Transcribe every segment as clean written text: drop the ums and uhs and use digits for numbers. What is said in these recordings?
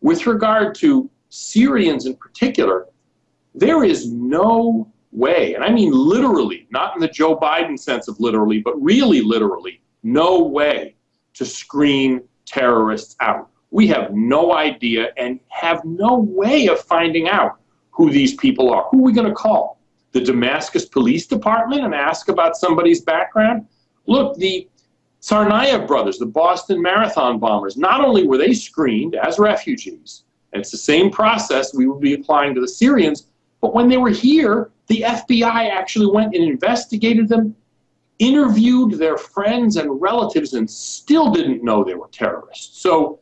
With regard to Syrians in particular, there is no way, and I mean literally, not in the Joe Biden sense of literally, but really literally, no way to screen terrorists out. We have no idea and have no way of finding out who these people are. Who are we going to call? The Damascus Police Department and ask about somebody's background? Look, the Tsarnaev brothers, the Boston Marathon bombers, not only were they screened as refugees, and it's the same process we would be applying to the Syrians, but when they were here, the FBI actually went and investigated them, interviewed their friends and relatives, and still didn't know they were terrorists. So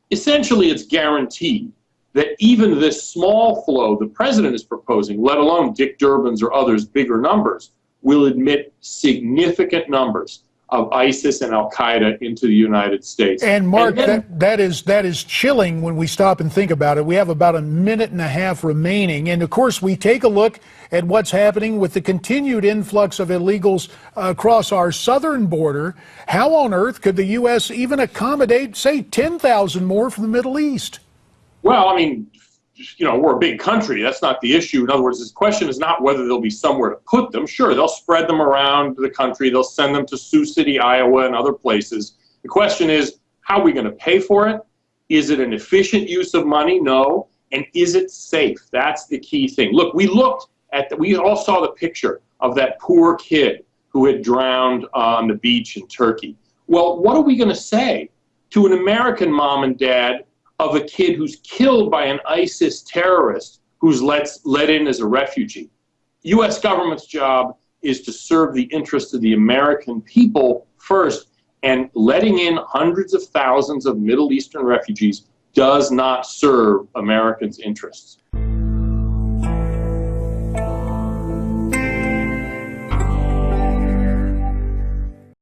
essentially, it's guaranteed that even this small flow the president is proposing, let alone Dick Durbin's or others' bigger numbers, will admit significant numbers of ISIS and Al-Qaeda into the United States. And Mark, that is chilling when we stop and think about it. We have about a minute and a half remaining. And of course, we take a look at what's happening with the continued influx of illegals across our southern border. How on earth could the U.S. even accommodate, say, 10,000 more from the Middle East? Well, I mean, you know, we're a big country. That's not the issue. In other words, this question is not whether there'll be somewhere to put them. Sure, they'll spread them around the country. They'll send them to Sioux City, Iowa, and other places. The question is, how are we going to pay for it? Is it an efficient use of money? No. And is it safe? That's the key thing. Look, we all saw the picture of that poor kid who had drowned on the beach in Turkey. Well, what are we going to say to an American mom and dad of a kid who's killed by an ISIS terrorist who's let in as a refugee? U.S. government's job is to serve the interests of the American people first, and letting in hundreds of thousands of Middle Eastern refugees does not serve Americans' interests.